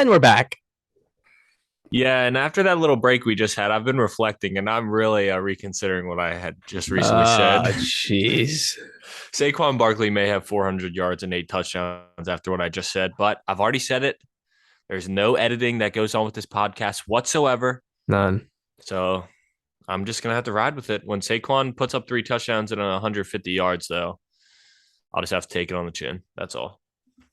And we're back. Yeah, and after that little break we just had, I've been reflecting and I'm really reconsidering what I had just recently said. Jeez. Saquon Barkley may have 400 yards and 8 touchdowns after what I just said, but I've already said it. There's no editing that goes on with this podcast whatsoever. None. So I'm just going to have to ride with it. When Saquon puts up 3 touchdowns and 150 yards, though, I'll just have to take it on the chin. That's all.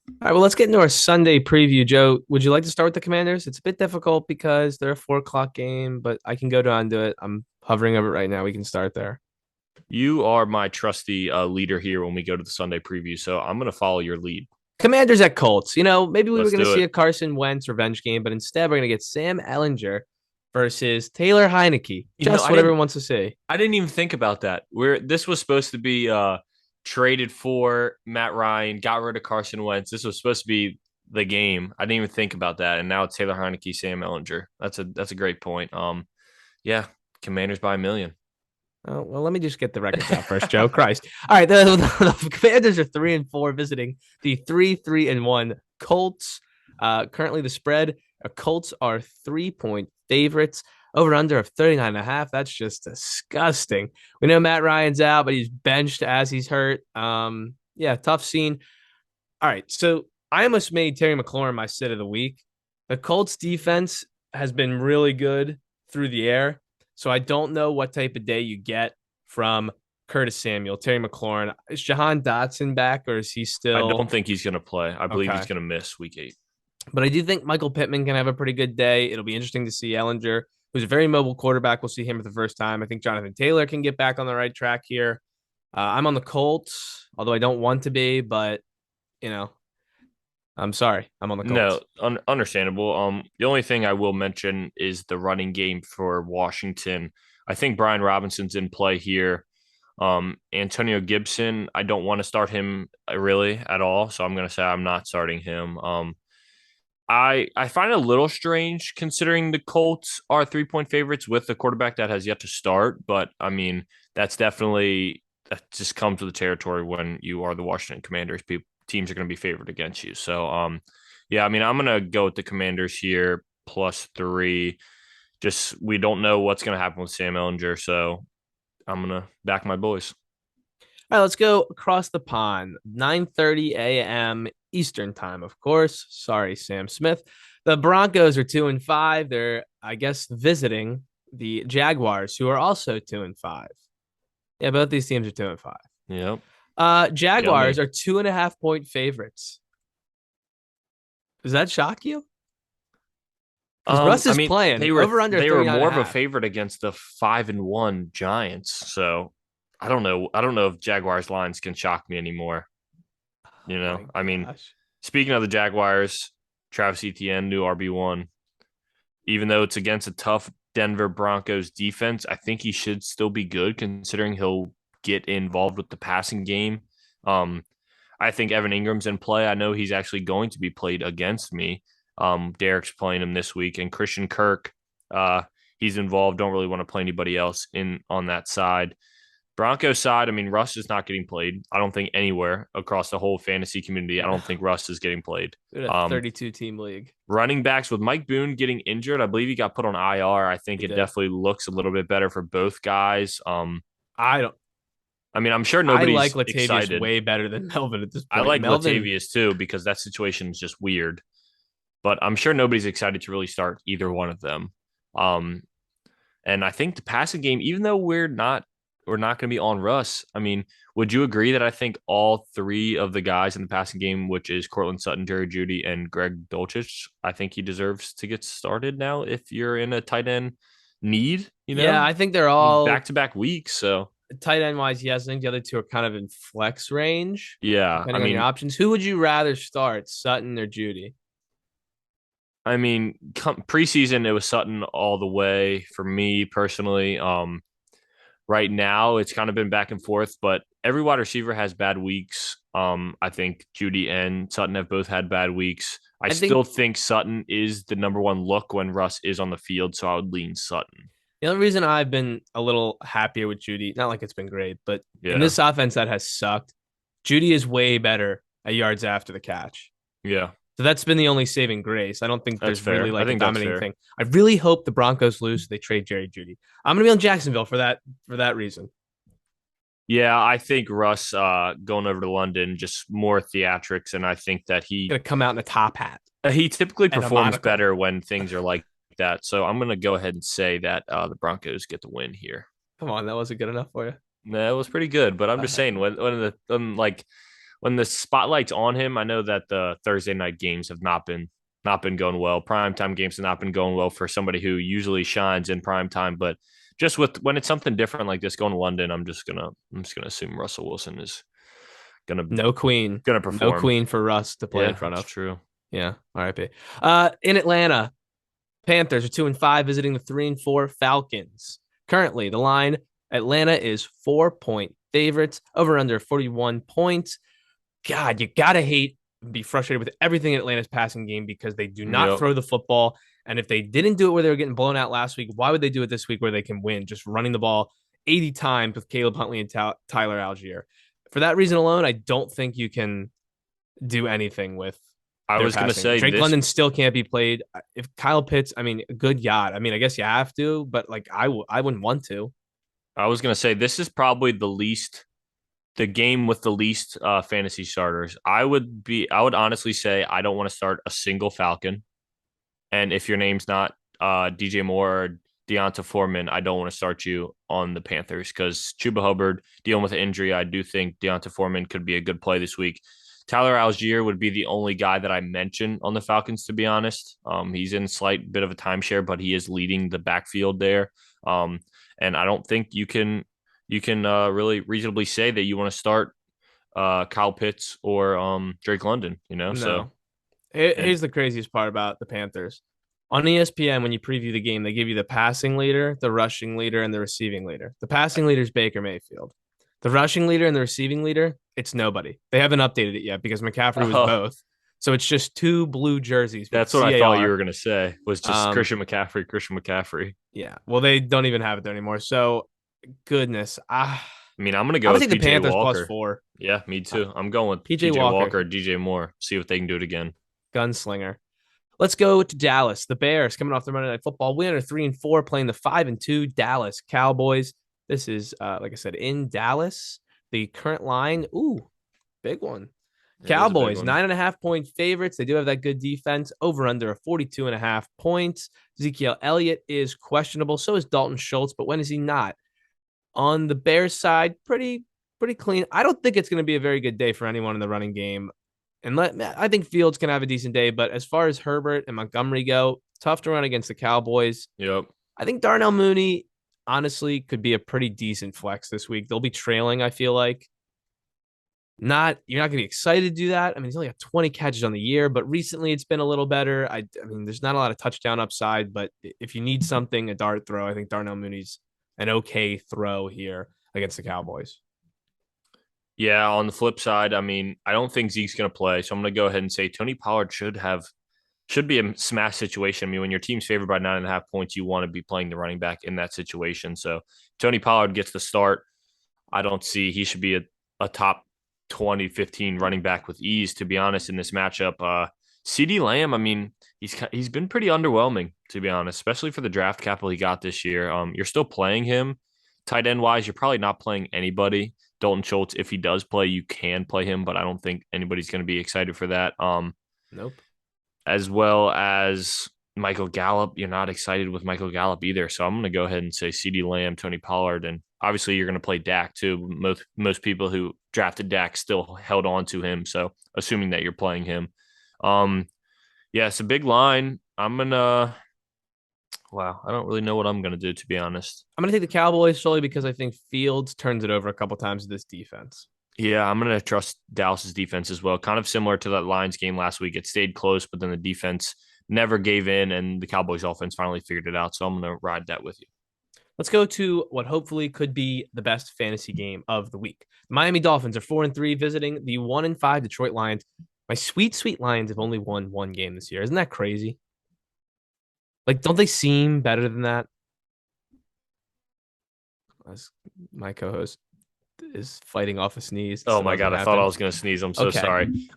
All right, well, let's get into our Sunday preview. Joe, would you like to start with the Commanders? It's a bit difficult because they're a 4 o'clock game, but I can go down to it. I'm hovering over it right now. We can start there. You are my trusty leader here when we go to the Sunday preview, so I'm going to follow your lead. Commanders at Colts. Maybe we were Let's going to do see it. a Carson Wentz revenge game, but instead we're going to get Sam Ellinger versus Taylor Heineke. Just I what didn't everyone wants to see. I didn't even think about that. Where this was supposed to be traded for Matt Ryan, got rid of Carson Wentz. This was supposed to be the game. I didn't even think about that. And now it's Taylor Heineke, Sam Ellinger. That's a great point. Yeah, Commanders by a million. Oh, well, let me just get the records out first, Joe. Christ. All right, the Commanders are 3-4, visiting the 3-1 Colts. Currently, the spread: Colts are 3-point favorites. Over under of 39.5. That's just disgusting. We know Matt Ryan's out, but he's benched as he's hurt. Yeah, tough scene. All right, so I almost made Terry McLaurin my sit of the week. The Colts defense has been really good through the air. So I don't know what type of day you get from Curtis Samuel, Terry McLaurin. Is Jahan Dotson back, or is he I still don't think he's going to play. I believe he's okay? going to miss week 8. But I do think Michael Pittman can have a pretty good day. It'll be interesting to see Ellinger, who's a very mobile quarterback. We'll see him for the first time. I think Jonathan Taylor can get back on the right track here. I'm on the Colts, although I don't want to be, but you know, I'm sorry, I'm on the No, Colts. understandable. The only thing I will mention is the running game for Washington. I think Brian Robinson's in play here. Antonio Gibson, I don't want to start him really at all, so I'm going to say I'm not starting him. I find it a little strange considering the Colts are 3-point favorites with the quarterback that has yet to start, but I mean that just comes with the territory when you are the Washington Commanders. Teams are going to be favored against you. So yeah, I mean I'm going to go with the Commanders here +3. Just we don't know what's going to happen with Sam Ellinger, so I'm going to back my boys. All right, let's go across the pond. 9:30 a.m. Eastern time, of course. Sorry, Sam Smith. The Broncos are 2-5. They're, I guess, visiting the Jaguars, who are also 2-5. Yeah, both these teams are 2-5. Yep. Jaguars Yummy. are 2.5-point favorites. Does that shock you? Because Russ I is mean, playing over under they were 39 and more a of a half. favorite against the 5-1 Giants. So I don't know. I don't know if Jaguars lines can shock me anymore. Oh my I mean, gosh. speaking of the Jaguars, Travis Etienne, new RB1. Even though it's against a tough Denver Broncos defense, I think he should still be good considering he'll get involved with the passing game. Um, I think Evan Ingram's in play. I know he's actually going to be played against me. Derek's playing him this week, and Christian Kirk, he's involved. Don't really want to play anybody else in on that side. Broncos side, I mean, Russ is not getting played. I don't think anywhere across the whole fantasy community. I don't think Russ is getting played. They're a Um, 32 team league. running backs with Mike Boone getting injured, I believe he got put on IR. I think He it did. definitely looks a little bit better for both guys. I don't. I mean, I'm sure I like nobody's Latavius excited. way better than Melvin at this I point. like Melvin, Latavius too because that situation is just weird. But I'm sure nobody's excited to really start either one of them. Um, and I think the passing game, even though we're not going to be on Russ. I mean, would you agree that I think all three of the guys in the passing game, which is Cortland Sutton, Jerry Judy, and Greg Dulcich, I think he deserves to get started now if you're in a tight end need, yeah, I think they're all back to back weeks. So, tight end wise. Yes, I think the other two are kind of in flex range, yeah, depending on your options. Who would you rather start, Sutton or Judy? preseason, it was Sutton all the way for me personally. Right now, it's kind of been back and forth, but every wide receiver has bad weeks. I think Judy and Sutton have both had bad weeks. I I still think think Sutton is the number one look when Russ is on the field, so I would lean Sutton. the only reason I've been a little happier with Judy, not like it's been great, but in Yeah, this offense that has sucked, Judy is way better at yards after the catch. yeah, So that's been the only saving grace. I don't think That's there's really fair. I like a think that's dominating fair. thing. I really hope the Broncos lose so they trade Jerry Judy. I'm gonna be on Jacksonville for that reason. Yeah, I think Russ going over to London just more theatrics, and I think that Gonna come out in a top hat he typically and a performs monocle. better when things are like that. So I'm gonna go ahead and say that the Broncos get the win here. Come on, that wasn't good enough for you. That was pretty good, but I'm All just right. saying when the spotlight's on him, I know that the Thursday night games have not been going well. Primetime games have not been going well for somebody who usually shines in primetime, but just with when it's something different like this going to London, I'm just gonna assume Russell Wilson is gonna No queen. gonna No perform. queen for Russ to play in Yeah, front that's of. true. Yeah. RIP. In Atlanta, Panthers are 2-5, visiting the 3-4 Falcons. Currently, the line Atlanta is 4-point favorites, over under 41 points. God, you gotta hate and be frustrated with everything in Atlanta's passing game because they do not Yep. throw the football. And if they didn't do it where they were getting blown out last week, why would they do it this week where they can win? Just running the ball 80 times with Caleb Huntley and Tyler Algier. For that reason alone, I don't think you can do anything with I their was gonna passing. say Drake this. London still can't be played. If Kyle Pitts, I mean, good yacht. I mean, I guess you have to, but like I wouldn't want to. I was gonna say this is probably the game with the least fantasy starters. I would honestly say I don't want to start a single Falcon. And if your name's not DJ Moore or Deonta Foreman, I don't want to start you on the Panthers because Chuba Hubbard dealing with an injury. I do think Deonta Foreman could be a good play this week. Tyler Algier would be the only guy that I mention on the Falcons, to be honest. He's in slight bit of a timeshare, but he is leading the backfield there. Um, and I don't think you can really reasonably say that you want to start Kyle Pitts or Drake London. So No. and Here's the craziest part about the Panthers. On ESPN, when you preview the game, they give you the passing leader, the rushing leader, and the receiving leader. The passing leader is Baker Mayfield. The rushing leader and the receiving leader, it's nobody. They haven't updated it yet because McCaffrey was oh, both. So it's just two blue jerseys with that's what I thought you CAR. were gonna say was just Um, Christian McCaffrey, Christian McCaffrey. yeah. Well, they don't even have it there anymore. So goodness. I mean, I'm gonna I'm go gonna with take the PJ Panthers plus Walker. 4. Yeah, me Uh, too. I'm going with PJ PJ Walker, Walker or DJ Moore. See if they can do it again. gunslinger. Let's go to Dallas. The Bears coming off the Monday Night Football win are 3-4, playing the 5-2 Dallas Cowboys. This is, like I said, in Dallas. The current line, ooh, big one. It is a big Cowboys, one. 9.5-point favorites. They do have that good defense. Over under a 42.5 points. Ezekiel Elliott is questionable. So is Dalton Schultz, but when is he not? On the Bears side, pretty clean. I don't think it's going to be a very good day for anyone in the running game. And I think Fields can have a decent day, but as far as Herbert and Montgomery go, tough to run against the Cowboys. Yep. I think Darnell Mooney honestly could be a pretty decent flex this week. They'll be trailing, I feel like. Not you're not gonna be excited to do that. I mean, he's only got 20 catches on the year, but recently it's been a little better. I mean, there's not a lot of touchdown upside, but if you need something, a dart throw, I think Darnell Mooney's an okay throw here against the Cowboys. Yeah. On the flip side, I mean, I don't think Zeke's gonna play, so I'm gonna go ahead and say Tony Pollard should be a smash situation. I mean, when your team's favored by 9.5 points, you want to be playing the running back in that situation. So Tony Pollard gets the start. I don't see he should be a top 20, 15 running back with ease, to be honest, in this matchup. CD Lamb, I mean, he's been pretty underwhelming, to be honest, especially for the draft capital he got this year. You're still playing him tight end wise. You're probably not playing anybody. Dalton Schultz, if he does play, you can play him, but I don't think anybody's going to be excited for that. Nope. As well as Michael Gallup. You're not excited with Michael Gallup either. So I'm going to go ahead and say CD Lamb, Tony Pollard, and obviously you're going to play Dak too. Most people who drafted Dak still held on to him. So assuming that you're playing him, um, yeah, it's a big line. I'm gonna. Wow, I don't really know what I'm gonna do, to be honest. I'm gonna take the Cowboys solely because I think Fields turns it over a couple times to this defense. Yeah, I'm gonna trust Dallas's defense as well. Kind of similar to that Lions game last week. It stayed close, but then the defense never gave in, and the Cowboys offense finally figured it out. So I'm gonna ride that with you. Let's go to what hopefully could be the best fantasy game of the week. Miami Dolphins are 4-3, visiting the 1-5 Detroit Lions. My sweet, sweet Lions have only won one game this year. Isn't that crazy? Like, don't they seem better than that? As my co-host, is fighting off a sneeze, Oh so it my doesn't God, I thought I happen. was gonna sneeze. I'm so Okay. sorry.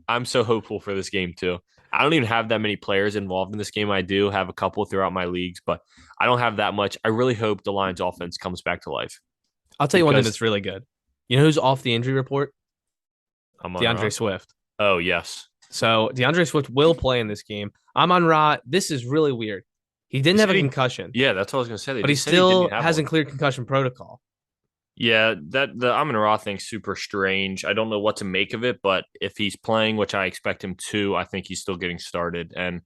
I'm so hopeful for this game too. I don't even have that many players involved in this game. I do have a couple throughout my leagues, but I don't have that much. I really hope the Lions offense comes back to life I'll tell you one thing because that's really good. You know who's off the injury report? I'm on DeAndre Ra. Swift. Oh yes. So DeAndre Swift will play in this game. I'm on Ra. This is really weird. He They didn't have said a he concussion, yeah, that's what I was gonna say. They but he just said he didn't still even have one. hasn't cleared concussion protocol. Yeah, that the Amon Ra thing's super strange. I don't know what to make of it, but if he's playing, which I expect him to, I think he's still getting started. And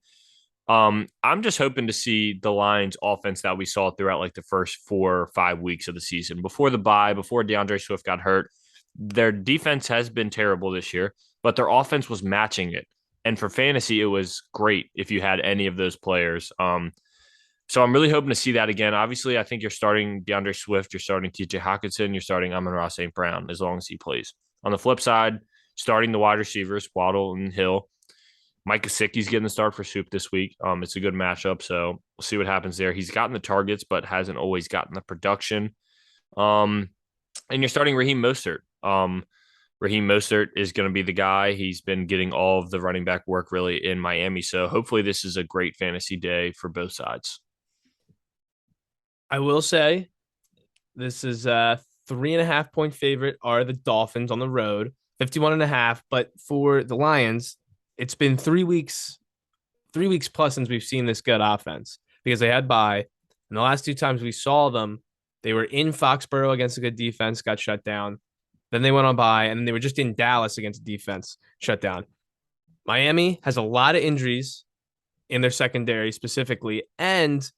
I'm just hoping to see the Lions offense that we saw throughout like the first 4 or 5 weeks of the season. Before the bye, before DeAndre Swift got hurt, their defense has been terrible this year, but their offense was matching it. And for fantasy, it was great if you had any of those players. So I'm really hoping to see that again. Obviously, I think you're starting DeAndre Swift, you're starting TJ Hawkinson, you're starting Amon-Ra St. Brown as long as he plays. On the flip side, starting the wide receivers, Waddle and Hill. Mike Gesicki's getting the start for Soup this week. It's a good matchup, so we'll see what happens there. He's gotten the targets, but hasn't always gotten the production. Um, and you're starting Raheem Mostert. Raheem Mostert is going to be the guy. He's been getting all of the running back work really in Miami. So hopefully this is a great fantasy day for both sides. I will say this is a 3.5 point favorite are the Dolphins on the road, 51.5. But for the Lions, it's been 3 weeks, 3 weeks plus since we've seen this good offense because they had bye. And the last two times we saw them, they were in Foxborough against a good defense, got shut down. Then they went on bye, and then they were just in Dallas against a defense, shut down. Miami has a lot of injuries in their secondary specifically, and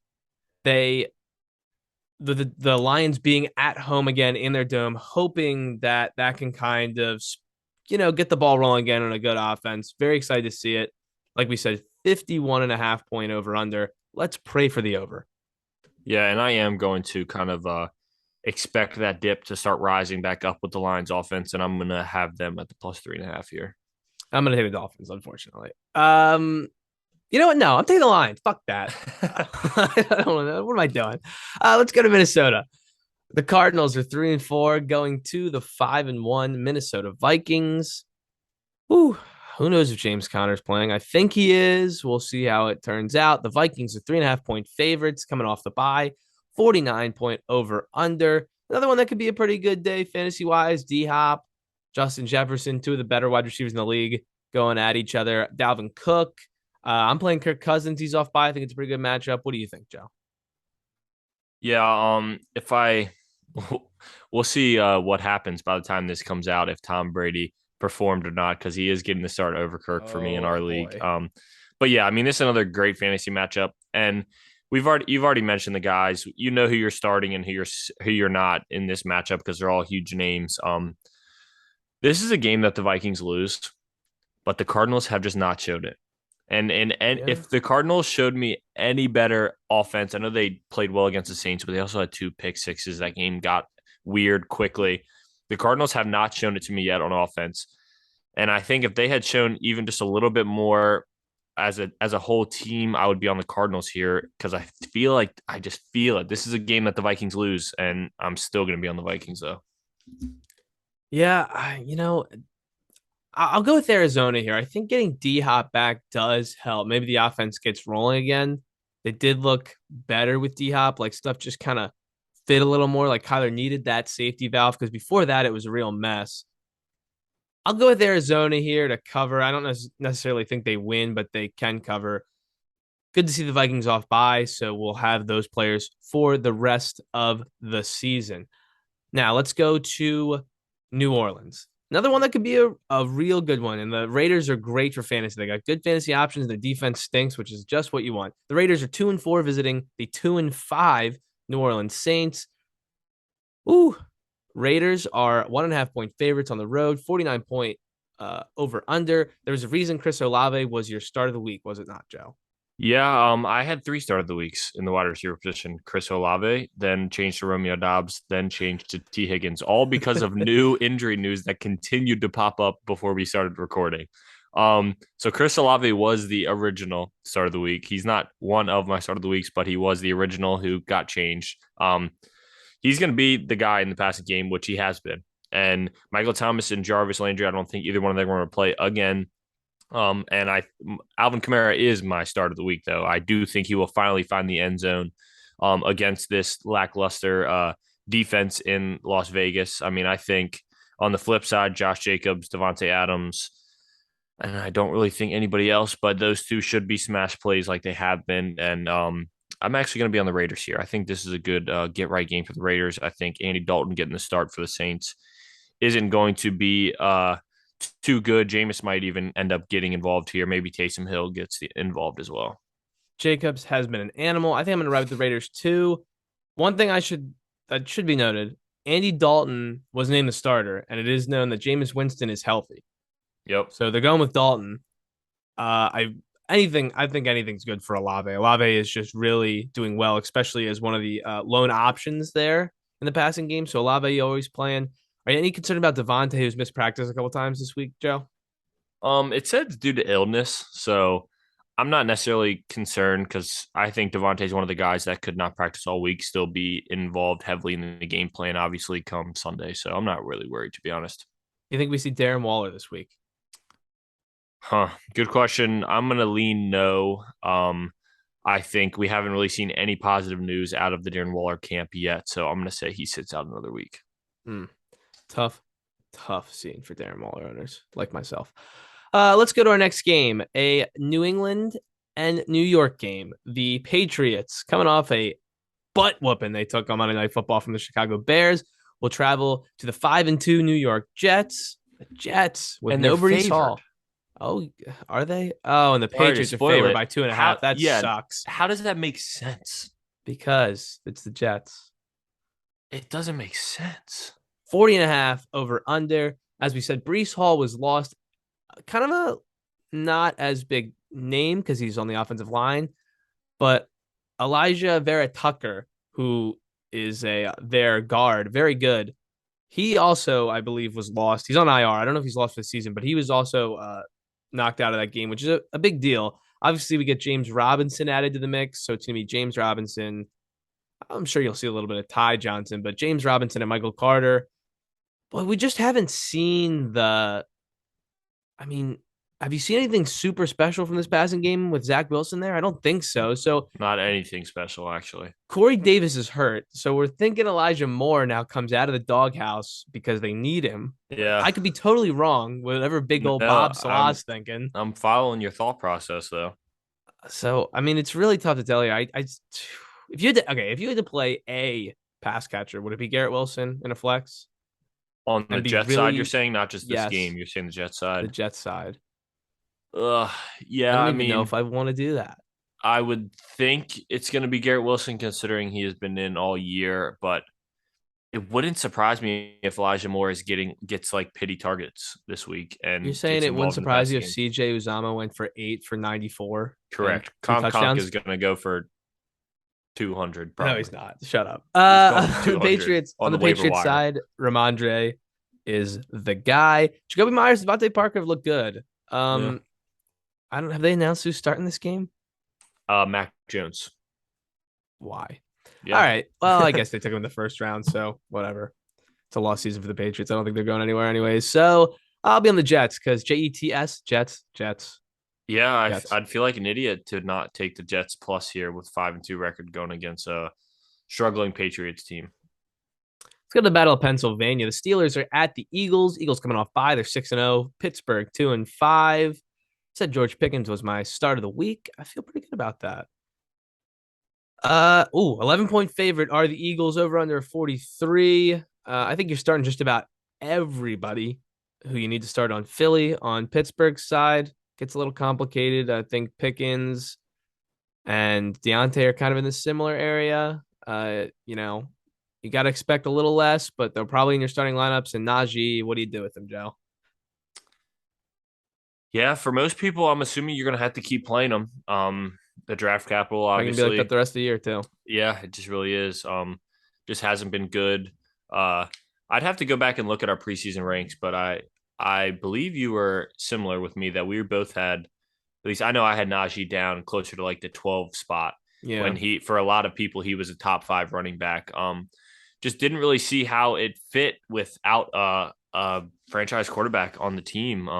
they the Lions being at home again in their dome, hoping that that can kind of get the ball rolling again on a good offense. Very excited to see it. Like we said, 51.5 point over under. Let's pray for the over. Yeah, and I am going to kind of expect that dip to start rising back up with the Lions offense, and I'm going to have them at the plus 3.5 here. I'm gonna take the Dolphins, unfortunately. You know what? No, I'm taking the Lions. Fuck that. I don't know. What am I doing? Let's go to Minnesota. The Cardinals are 3-4, going to the 5-1 Minnesota Vikings. Whew, who knows if James Conner's playing? I think he is. We'll see how it turns out. The Vikings are 3.5 point favorites coming off the bye, 49 point over under. Another one that could be a pretty good day fantasy wise. D Hop, Justin Jefferson, two of the better wide receivers in the league, going at each other. Dalvin Cook. I'm playing Kirk Cousins. He's off bye. I think it's a pretty good matchup. What do you think, Joe? Yeah, if I we'll see what happens by the time this comes out if Tom Brady performed or not because he is getting the start over Kirk for me in Oh our league. boy. But yeah, I mean this is another great fantasy matchup, and you've already mentioned the guys. You know who you're starting and who you're not in this matchup because they're all huge names. This is a game that the Vikings lose, but the Cardinals have just not showed it. And Yeah. if the Cardinals showed me any better offense, I know they played well against the Saints, but they also had two pick sixes. That game got weird quickly. The Cardinals have not shown it to me yet on offense. And I think if they had shown even just a little bit more as a whole team, I would be on the Cardinals here because I just feel it. This is a game that the Vikings lose, and I'm still going to be on the Vikings though. Yeah, I'll go with Arizona here. I think getting D Hop back does help. Maybe the offense gets rolling again. They did look better with D Hop. Like stuff just kind of fit a little more. Like Kyler needed that safety valve because before that it was a real mess. I'll go with Arizona here to cover. I don't necessarily think they win, but they can cover. Good to see the Vikings off bye, so we'll have those players for the rest of the season. Now let's go to New Orleans. Another one that could be a real good one. And the Raiders are great for fantasy. They got good fantasy options. The defense stinks, which is just what you want. The Raiders are 2-4 visiting the 2-5 New Orleans Saints. Ooh, Raiders are 1.5 point favorites on the road, 49 point over under. There's a reason Chris Olave was your start of the week, was it not, Joe? Yeah, I had three start of the weeks in the wide receiver position. Chris Olave, then changed to Romeo Dobbs, then changed to T. Higgins, all because of new injury news that continued to pop up before we started recording. So Chris Olave was the original start of the week. He's not one of my start of the weeks, but he was the original who got changed. he's going to be the guy in the passing game, which he has been. And Michael Thomas and Jarvis Landry, I don't think either one of them are going to play again. And Alvin Kamara is my start of the week, though. I do think he will finally find the end zone against this lackluster defense in Las Vegas. I mean, I think on the flip side, Josh Jacobs, Devontae Adams, and I don't really think anybody else, but those two should be smash plays like they have been. And I'm actually going to be on the Raiders here. I think this is a good get right game for the Raiders. I think Andy Dalton getting the start for the Saints isn't going to be too good. Jameis might even end up getting involved here. Maybe Taysom Hill gets involved as well. Jacobs has been an animal. I think I'm going to ride with the Raiders too. One thing that should be noted: Andy Dalton was named the starter, and it is known that Jameis Winston is healthy. Yep. So they're going with Dalton. I think anything's good for Olave. Olave is just really doing well, especially as one of the lone options there in the passing game. So Olave always playing. Are you any concerned about Devontae, who's missed practice a couple times this week, Joe? It said it's due to illness, so I'm not necessarily concerned because I think Devontae is one of the guys that could not practice all week, still be involved heavily in the game plan, obviously, come Sunday. So I'm not really worried, to be honest. You think we see Darren Waller this week? Huh. Good question. I'm gonna lean no. I think we haven't really seen any positive news out of the Darren Waller camp yet, so I'm gonna say he sits out another week. Hmm. Tough, tough scene for Darren Waller owners like myself. Let's go to our next game, a New England and New York game. The Patriots, coming off a butt whooping they took on Monday Night Football from the Chicago Bears, will travel to the 5-2 New York Jets. The Jets with And no they're Brees favored. Hall. Oh, are they? Oh, and the Sorry to Patriots are spoil favored it. by 2.5. How? That Yeah. sucks How does that make sense? because it's the Jets. It doesn't make sense. 40.5 over under. As we said, Brees Hall was lost. Kind of a not as big name because he's on the offensive line, but Elijah Vera Tucker, who is their guard, very good. He also, I believe, was lost. He's on IR. I don't know if he's lost for the season, but he was also knocked out of that game, which is a big deal. Obviously, we get James Robinson added to the mix, so it's gonna be James Robinson. I'm sure you'll see a little bit of Ty Johnson, but James Robinson and Michael Carter. But we just haven't seen the. I mean, have you seen anything super special from this passing game with Zach Wilson there? I don't think so. So Not anything special, actually. Corey Davis is hurt. So we're thinking Elijah Moore now comes out of the doghouse because they need him. Yeah. I could be totally wrong, whatever big old No, Bob Salah's thinking. I'm following your thought process though. So I mean, it's really tough to tell you. If you had to, okay, if you had to play a pass catcher, would it be Garrett Wilson in a flex? On And the it'd be Jet side, you're really saying not just this yes, game. You're saying the Jet the side. Jets side. Ugh. I Yeah. don't I even know mean, if I want to do that. I would think it's going to be Garrett Wilson, considering he has been in all year. But it wouldn't surprise me if Elijah Moore gets like pity targets this week You're and saying gets it wouldn't involved in the surprise you passing if game. CJ Uzama went for 8 for 94 and Correct. two Conk is touchdowns? going to go for 200 No, probably. he's not. Shut up. He's going for The 200 Patriots on on the the waiver Patriots wire. side, Ramondre is the guy. Jacoby Myers, Devontae Parker have looked good. Yeah. I don't have they announced who's starting this game? Mac Jones. Why? All Yeah. right. Well, I guess they took him in the first round, so whatever. It's a lost season for the Patriots. I don't think they're going anywhere anyways. So I'll be on the Jets because Jets, Jets, Yeah, Jets. I'd feel like an idiot to not take the Jets plus here with 5-2 record going against a struggling Patriots team. Let's go to the Battle of Pennsylvania. The Steelers are at the Eagles. Eagles coming off bye. They're 6-0. Pittsburgh 2-5. Said George Pickens was my start of the week. I feel pretty good about that. 11-point favorite are the Eagles over under 43. I think you're starting just about everybody who you need to start on Philly. On Pittsburgh's side, gets a little complicated. I think Pickens and Deontay are kind of in the similar area. You got to expect a little less, but they're probably in your starting lineups. And Najee, what do you do with them, Joe? Yeah, for most people, I'm assuming you're going to have to keep playing them. The draft capital, Probably gonna be like that obviously. the rest of the year too. Yeah, it just really is. Just hasn't been good. Uh, I'd have to go back and look at our preseason ranks, but I believe you were similar with me that we both had, at least I know I had Najee down closer to like the 12 spot Yeah, when for a lot of people, he was a top five running back. just didn't really see how it fit without a franchise quarterback on the team.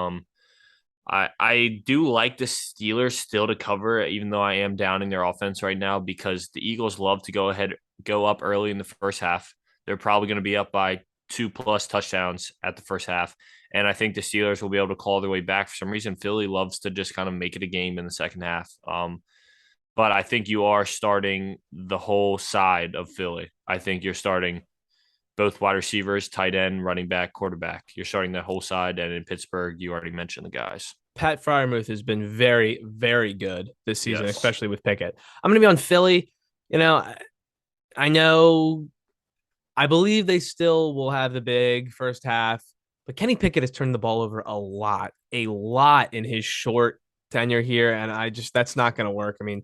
I do like the Steelers still to cover, even though I am downing their offense right now because the Eagles love to go up early in the first half. They're probably going to be up by 2+ touchdowns at the first half. And I think the Steelers will be able to claw their way back. For some reason, Philly loves to just kind of make it a game in the second half. But I think you are starting the whole side of Philly. I think you're starting both wide receivers, tight end, running back, quarterback. You're starting that whole side. And in Pittsburgh, you already mentioned the guys. Pat Fryermuth has been very, very good this season, Yes. especially with Pickett. I'm going to be on Philly. You know, I know, I believe they still will have the big first half, but Kenny Pickett has turned the ball over a lot in his short tenure here. And that's not going to work. I mean,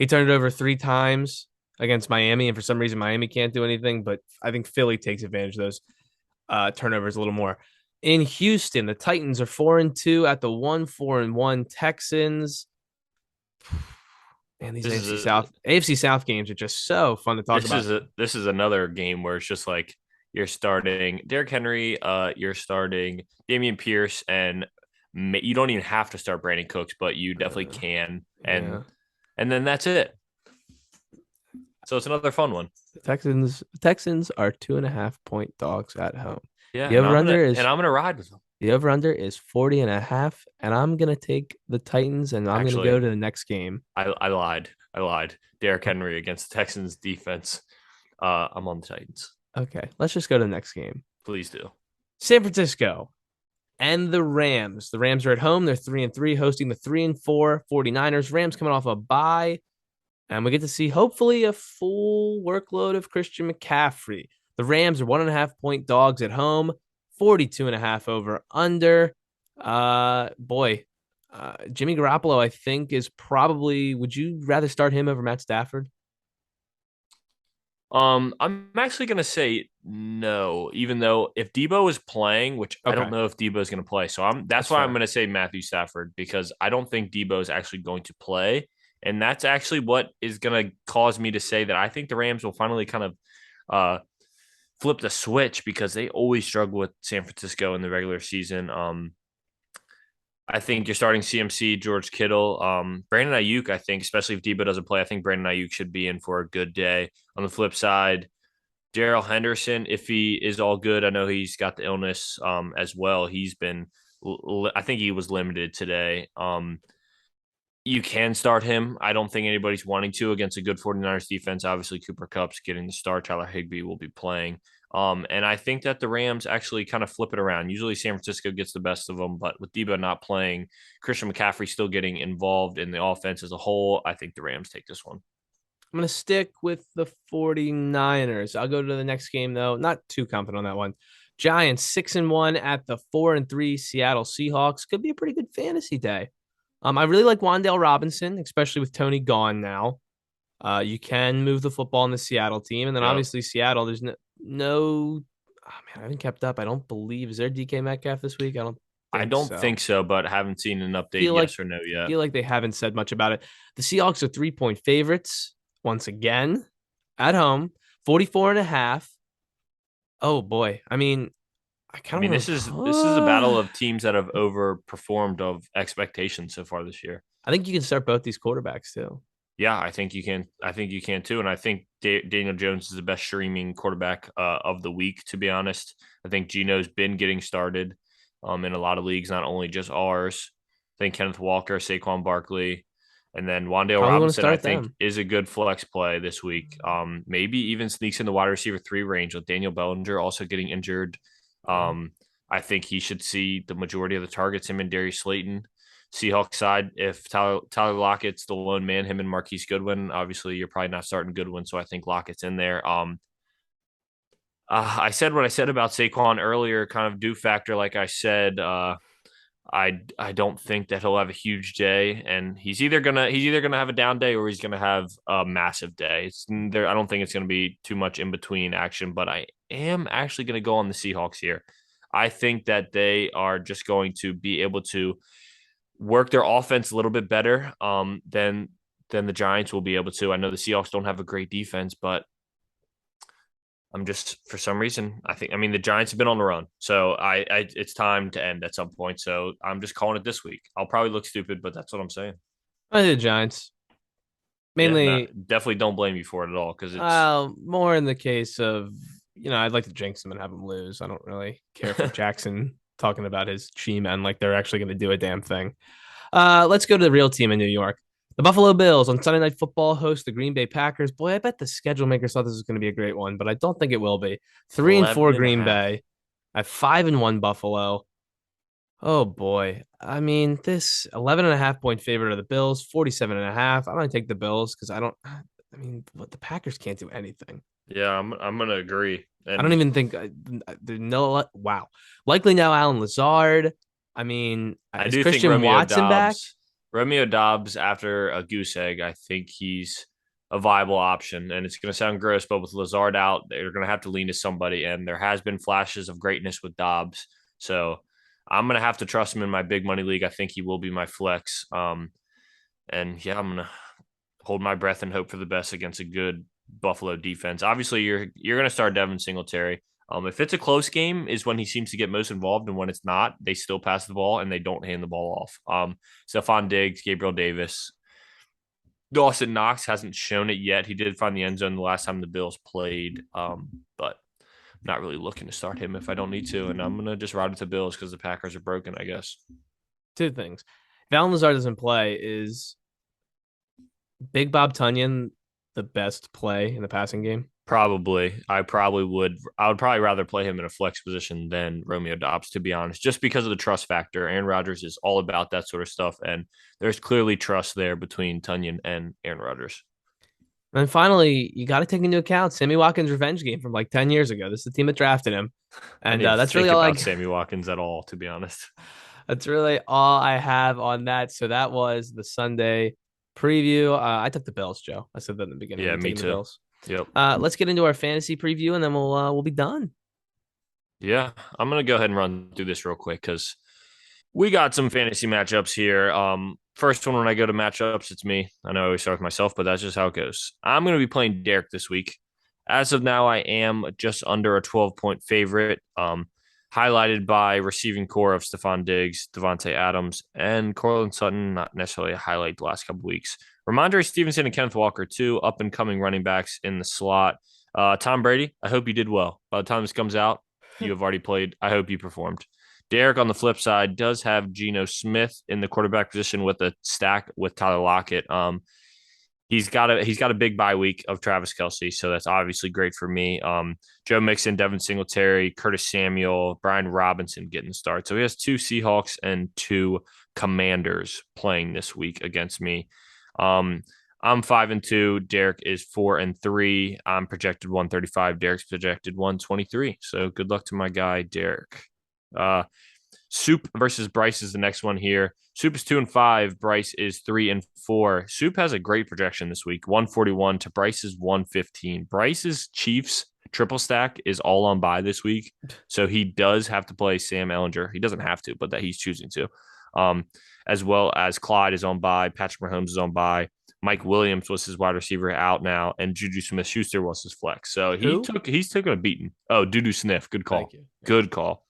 he turned it over 3 times against Miami, and for some reason, Miami can't do anything, but I think Philly takes advantage of those turnovers a little more. In Houston, the Titans are 4-2 at the 1-4-1 Texans. Man, these This is AFC South games are just so fun to talk about. this is another game where it's just like you're starting Derrick Henry, you're starting Damian Pierce, and you don't even have to start Brandon Cooks, but you definitely can, Yeah, and then that's it. So it's another fun one. the Texans are 2.5 point dogs at home. Yeah, The over under and is I'm gonna ride with them. the over under is 40.5, and I'm gonna take the Titans, and I'm gonna go Actually, to the next game. I lied. I lied. Derrick Henry against the Texans defense. I'm on the Titans. Okay, let's just go to the next game. Please do. San Francisco and the Rams. The Rams are at home. They're 3-3, hosting the 3-4 49ers. Rams coming off a bye. And we get to see hopefully a full workload of Christian McCaffrey. The Rams are 1.5 point dogs at home, 42.5 over under. Boy, Jimmy Garoppolo, I think, is probably. Would you rather start him over Matt Stafford? I'm actually gonna say no, even though if Debo is playing, which I don't Okay, know if Debo is gonna play, so that's that's why I'm fair. gonna say Matthew Stafford because I don't think Debo is actually going to play, and that's actually what is gonna cause me to say that I think the Rams will finally kind of uh flip the switch because they always struggle with San Francisco in the regular season. I think you're starting CMC, George Kittle, Brandon Ayuk. I think, especially if Debo doesn't play, I think Brandon Ayuk should be in for a good day. On the flip side, Daryl Henderson, if he is all good, I know he's got the illness as well. He's been, I think he was limited today. You can start him. I don't think anybody's wanting to against a good 49ers defense. Obviously, Cooper Kupp's getting the start. Tyler Higbee will be playing. And I think that the Rams actually kind of flip it around. Usually San Francisco gets the best of them, but with Debo not playing, Christian McCaffrey still getting involved in the offense as a whole, I think the Rams take this one. I'm going to stick with the 49ers. I'll go to the next game, though. Not too confident on that one. Giants 6-1 at the 4-3 Seattle Seahawks. Could be a pretty good fantasy day. I really like Wandale Robinson, especially with Tony gone now. You can move the football in the Seattle team, and then Yep. obviously Seattle. There's no. Oh man, I haven't kept up. I don't believe is there DK Metcalf this week. I don't I think don't so. think so, but haven't seen an update Feel like yes or no yet. feel like they haven't said much about it. The Seahawks are 3 point favorites once again at home, 44.5. Oh boy, I mean, I I kind mean, of this is a battle want to. of teams that have overperformed of expectations so far this year. I think you can start both these quarterbacks too. Yeah, I think you can. I think you can too, and I think Daniel Jones is the best streaming quarterback of the week. To be honest, I think Gino's been getting started in a lot of leagues, not only just ours. I think Kenneth Walker, Saquon Barkley, and then Wandale Probably want to Robinson. I start think them. is a good flex play this week. Maybe even sneaks in the wide receiver 3 range with Daniel Bellinger also getting injured. Yeah. I think he should see the majority of the targets. Him and Darius Slayton. Seahawks side, if Tyler Lockett's the lone man, him and Marquise Goodwin, obviously you're probably not starting Goodwin, so I think Lockett's in there. I said what I said about Saquon earlier, kind of do factor, like I said. I don't think that he'll have a huge day, and he's either gonna have a down day or he's gonna have a massive day. It's there. I don't think it's gonna be too much in between action, but I am actually gonna go on the Seahawks here. I think that they are just going to be able to work their offense a little bit better than the Giants will be able to. I know the Seahawks don't have a great defense, but I'm just for some reason I mean the Giants have been on the run, so I it's time to end at some point. So I'm just calling it this week. I'll probably look stupid, but that's what I'm saying. I think the Giants. Yeah, no, Mainly, definitely don't blame you for it at all because it's more in the case of, I'd like to jinx them and have them lose. I don't really care for Jackson talking about his G-men like they're actually going to do a damn thing. Let's go to the real team in New York. The Buffalo Bills on Sunday Night Football host the Green Bay Packers. Boy, I bet the schedule makers thought this was going to be a great one, but I don't think it will be. 3-4 11 and a Green half. Bay at 5-1 Buffalo. Oh boy. I mean, this 11 and a half point favorite of the Bills, 47 and a half. I'm going to take the Bills because I mean, what the Packers can't do anything. Yeah, I'm gonna agree. I don't And even think there's no, wow. Likely now Alan Lazard. I mean, I is do think Christian Watson back? Romeo Dobbs, after a goose egg, I think he's a viable option. And it's going to sound gross, but with Lazard out, they're going to have to lean to somebody. And there has been flashes of greatness with Dobbs. So I'm going to have to trust him in my big money league. I think he will be my flex. And yeah, I'm going to hold my breath and hope for the best against a good Buffalo defense. Obviously, you're going to start Devin Singletary. If it's a close game, is when he seems to get most involved, and when it's not, they still pass the ball and they don't hand the ball off. Stephon Diggs, Gabriel Davis, Dawson Knox hasn't shown it yet. He did find the end zone the last time the Bills played, but I'm not really looking to start him if I don't need to, and I'm gonna just ride with the Bills because the Packers are broken, I guess. Two things. If Alan Lazard doesn't play, is Big Bob Tunyon the best play in the passing game? Probably. I would probably rather play him in a flex position than Romeo Dobbs, to be honest, just because of the trust factor. Aaron Rodgers is all about that sort of stuff, and there's clearly trust there between Tunyon and Aaron Rodgers. And then finally, you got to take into account Sammy Watkins' revenge game from like 10 years ago. This is the team that drafted him. I And didn't that's really think all about Sammy Watkins at all, to be honest. that's really all I have on that. So that was the Sunday preview. I took the Bills, Joe. I said that in the beginning. Yeah, You're me taking the too. Bills. Yep. Let's get into our fantasy preview, and then we'll be done. Yeah, I'm gonna go ahead and run through this real quick because we got some fantasy matchups here. First one when I go to matchups, it's me. I know I always start with myself, but that's just how it goes. I'm gonna be playing Derek this week. As of now, I am just under a 12-point favorite. Highlighted by receiving core of Stephon Diggs, Devontae Adams, and Cortland Sutton. Not necessarily a highlight the last couple weeks. Ramondre Stevenson and Kenneth Walker, two up and coming running backs in the slot. Tom Brady, I hope you did well. By the time this comes out, you have already played. I hope you performed. Derek, on the flip side, does have Geno Smith in the quarterback position with a stack with Tyler Lockett. He's got a big bye week of Travis Kelce, so that's obviously great for me. Joe Mixon, Devin Singletary, Curtis Samuel, Brian Robinson getting the start. So he has two Seahawks and two Commanders playing this week against me. I'm 5-2. Derek is 4-3. I'm projected 135. Derek's projected 123. So good luck to my guy Derek. Soup versus Bryce is the next one here. Soup is 2-5. Bryce is 3-4. Soup has a great projection this week, 141 to Bryce's 115. Bryce's Chiefs triple stack is all on bye this week, so he does have to play Sam Ellinger. He doesn't have to, but that he's choosing to. As well as Clyde is on bye, Patrick Mahomes is on bye. Mike Williams was his wide receiver out now, and Juju Smith-Schuster was his flex. So Who? he's taken a beating. Oh, Dudu Sniff, good call, Thank you. good call.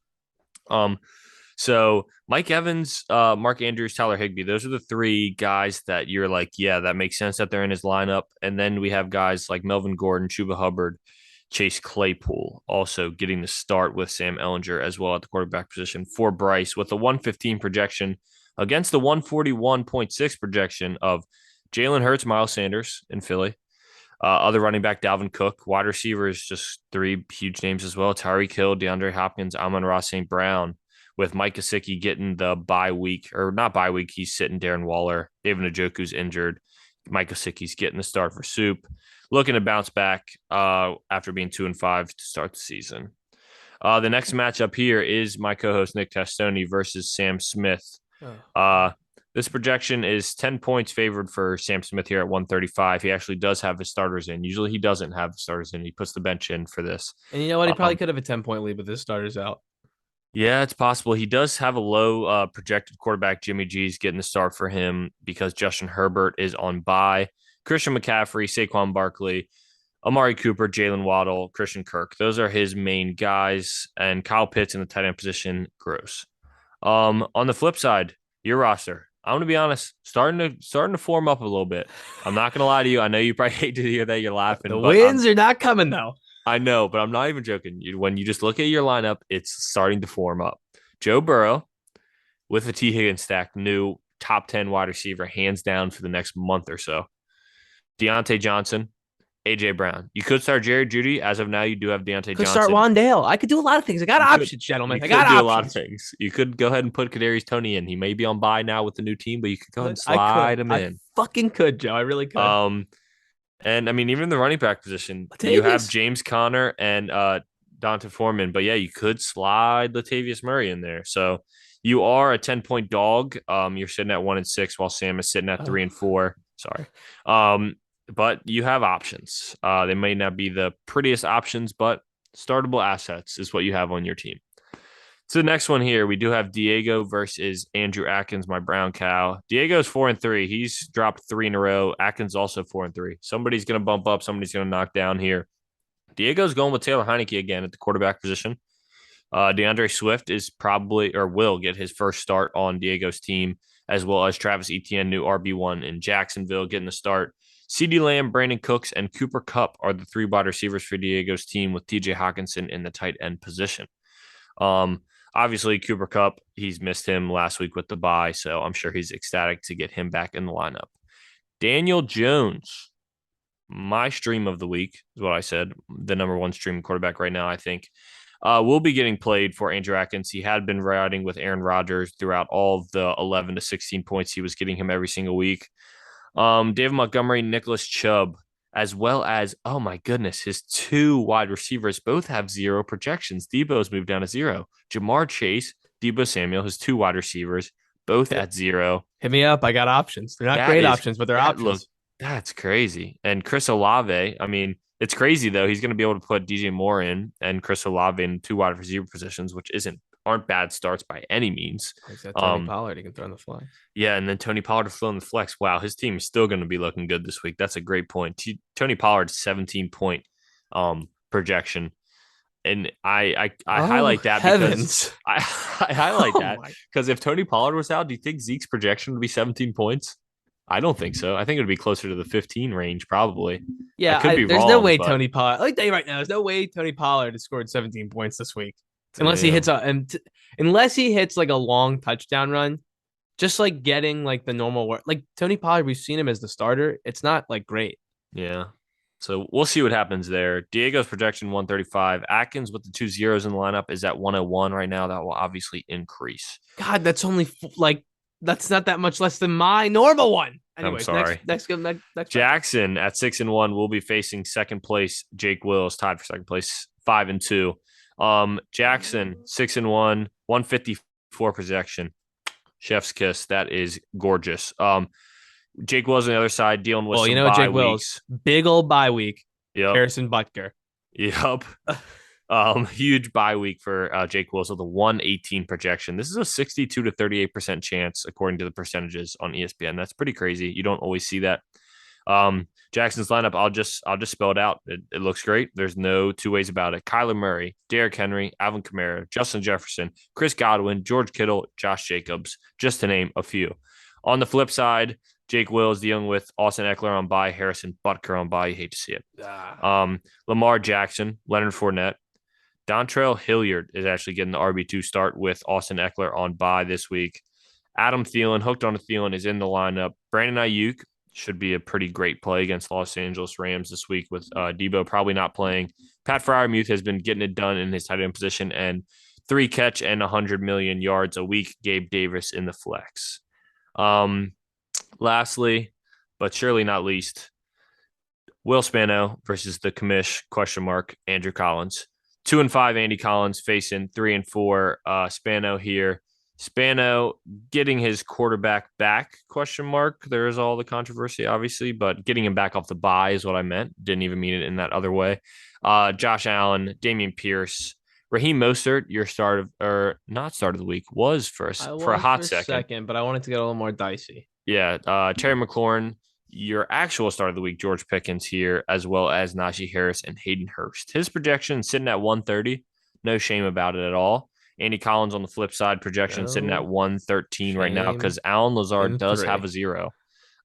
So Mike Evans, Mark Andrews, Tyler Higbee, those are the three guys that you're like, yeah, that makes sense that they're in his lineup. And then we have guys like Melvin Gordon, Chuba Hubbard, Chase Claypool also getting the start with Sam Ellinger as well at the quarterback position for Bryce with the 115 projection against the 141.6 projection of Jalen Hurts, Miles Sanders in Philly. Other running back, Dalvin Cook. Wide receivers, just three huge names as well. Tyreek Hill, DeAndre Hopkins, Amon-Ra St. Brown, with Mike Gesicki getting the bye week, or not bye week. He's sitting Darren Waller. David Njoku's injured. Mike Gesicki's getting the start for Soup. Looking to bounce back after being 2-5 to start the season. The next matchup here is my co-host Nick Testoni versus Sam Smith. This projection is 10 points favored for Sam Smith here at 135. He actually does have his starters in. Usually he doesn't have the starters in. He puts the bench in for this. And you know what? He probably could have a 10-point lead with his starters out. Yeah, it's possible. He does have a low projected quarterback. Jimmy G's getting the start for him because Justin Herbert is on bye. Christian McCaffrey, Saquon Barkley, Amari Cooper, Jalen Waddle, Christian Kirk. Those are his main guys. And Kyle Pitts in the tight end position, gross. On the flip side, your roster. I'm gonna be honest, starting to form up a little bit. I'm not gonna lie to you. I know you probably hate to hear that. You're The laughing, but wins are not coming though. I know, but I'm not even joking. When you just look at your lineup, it's starting to form up. Joe Burrow with the T Higgins stack, new top 10 wide receiver, hands down for the next month or so. Deontay Johnson, AJ Brown. You could start Jerry Judy. As of now, you do have Deontay Could start Johnson. Wandale. I could do a lot of things. I got You could options, gentlemen. you I got could do a lot of options. things. You could go ahead and put Kadarius Toney in. He may be on bye now with the new team, but you could go ahead and I could. slide him I in. fucking could, Joe. I really could. Um, and I mean, even in the running back position, you have Latavius. James Conner and Donta Foreman, but yeah, you could slide Latavius Murray in there. So you are a 10-point dog. You're sitting at 1-6, while Sam is sitting at 3-4. Sorry. But you have options. They may not be the prettiest options, but startable assets is what you have on your team. So the next one here, we do have Diego versus Andrew Atkins, my brown cow. Diego's 4-3. He's dropped 3 in a row. Atkins also 4-3. Somebody's going to bump up. Somebody's going to knock down here. Diego's going with Taylor Heineke again at the quarterback position. DeAndre Swift is probably or will get his first start on Diego's team, as well as Travis Etienne, new RB1 in Jacksonville, getting the start. CeeDee Lamb, Brandon Cooks, and Cooper Kupp are the 3 wide receivers for Diego's team, with TJ Hawkinson in the tight end position. Obviously, Cooper Kupp, he's missed him last week with the bye, so I'm sure he's ecstatic to get him back in the lineup. Daniel Jones, my stream of the week is what I said. The number 1 streaming quarterback right now, I think, will be getting played for Andrew Atkins. He had been riding with Aaron Rodgers throughout all of the 11 to 16 points he was getting him every single week. David Montgomery, Nicholas Chubb, as well as, oh my goodness, his 2 wide receivers both have 0 projections. Debo's moved down to 0. Jamar Chase, Debo Samuel, his 2 wide receivers, both at 0. Hit me up. I got options. They're not great options, but they're options. That's crazy. And Chris Olave, I mean, it's crazy though. He's going to be able to put DJ Moore in and Chris Olave in 2 wide receiver positions, which aren't bad starts by any means. He's got Tony Pollard. He can throw in the flex. Yeah, and then Tony Pollard to throw in the flex. Wow, his team is still going to be looking good this week. That's a great point. Tony Pollard's 17-point projection. And I highlight that heavens. because I highlight that because if Tony Pollard was out, do you think Zeke's projection would be 17 points? I don't think so. I think it would be closer to the 15 range, probably. Yeah, I could be there's wrong, no way but Tony Pollard. I'll tell you right now, there's no way Tony Pollard has scored 17 points this week, unless he hits unless he hits like a long touchdown run. Just like getting like the normal work, like Tony Pollard, we've seen him as the starter. It's not like great. Yeah. So we'll see what happens there. Diego's projection 135. Atkins with the 2 zeros in the lineup is at 101 right now. That will obviously increase. God, that's only that's not that much less than my normal one. Anyways, I'm sorry. Next Jackson at 6-1 will be facing second place. Jake Wills tied for second place, 5-2. Jackson 6-1, 154 projection. Chef's kiss. That is gorgeous. Jake Wills on the other side dealing with some bye Jake weeks. Wills, big old bye week. Yep. Harrison Butker. Yep. Huge bye week for Jake Wills with a 118 projection. This is a 62 to 38% chance according to the percentages on ESPN. That's pretty crazy. You don't always see that. Jackson's lineup, I'll just spell it out. It looks great. There's no 2 ways about it. Kyler Murray, Derrick Henry, Alvin Kamara, Justin Jefferson, Chris Godwin, George Kittle, Josh Jacobs, just to name a few. On the flip side, Jake Wills dealing with Austin Eckler on bye, Harrison Butker on bye. You hate to see it. Lamar Jackson, Leonard Fournette, Dontrell Hilliard is actually getting the RB2 start with Austin Eckler on bye this week. Adam Thielen, hooked on Thielen, is in the lineup. Brandon Ayuk should be a pretty great play against Los Angeles Rams this week with Debo probably not playing. Pat Freiermuth has been getting it done in his tight end position, and 3 catch and 100 million yards a week. Gabe Davis in the flex. Lastly, but surely not least, Will Spano versus the commish ? Andrew Collins. 2-5 Andy Collins facing 3-4 Spano here. Spano getting his quarterback back ? There is all the controversy, obviously, but getting him back off the bye is what I meant. Didn't even mean it in that other way. Josh Allen, Dameon Pierce, Raheem Mostert, your not start of the week, was first for a hot second, but I wanted to get a little more dicey. Yeah, Terry McLaurin, your actual start of the week, George Pickens here, as well as Najee Harris and Hayden Hurst. His projection sitting at 130. No shame about it at all. Andy Collins on the flip side, projection sitting at No 113 right now shame because Alan Lazard in does 3. have a 0.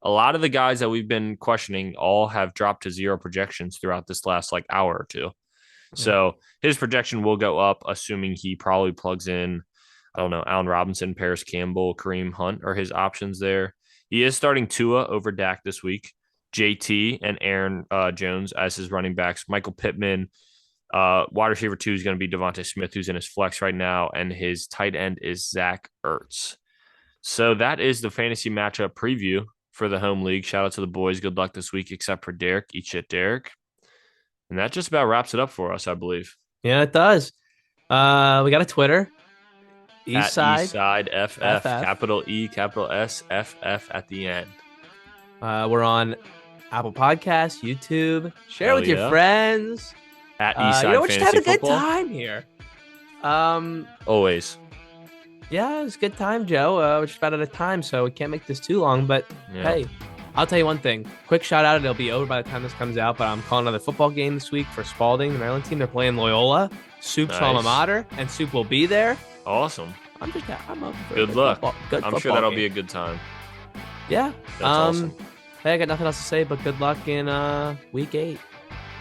A lot of the guys that we've been questioning all have dropped to 0 projections throughout this last hour or two. So his projection will go up, assuming he probably plugs in, I don't know, Allen Robinson, Paris Campbell, Kareem Hunt are his options there. He is starting Tua over Dak this week, JT and Aaron Jones as his running backs. Michael Pittman, wide receiver 2 is going to be Devontae Smith, who's in his flex right now, and his tight end is Zach Ertz. So that is the fantasy matchup preview for the home league. Shout out to the boys. Good luck this week, except for Derek. Eat shit, Derek. And that just about wraps it up for us, I believe. Yeah, it does. We got a Twitter. Eastside FF, capital E, capital S, FF at the end. We're on Apple Podcasts, YouTube. Share with your friends. At Eastside we're just having a good time here. Always. Yeah, it's a good time, Joe. We're just about out of time, so we can't make this too long. But hey, I'll tell you one thing. Quick shout out. It'll be over by the time this comes out, but I'm calling another football game this week for Spalding, the Maryland team. They're playing Loyola. Soup's alma mater, and Soup will be there. Awesome. I'm up for good luck. I'm sure that'll be a good time. Yeah. That's awesome. Hey, I got nothing else to say, but good luck in week 8.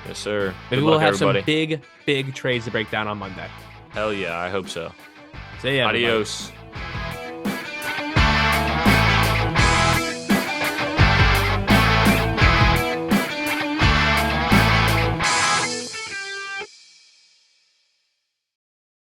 Yes, sir. Maybe we'll have some big trades to break down on Monday. Hell yeah, I hope so. See ya. Adios.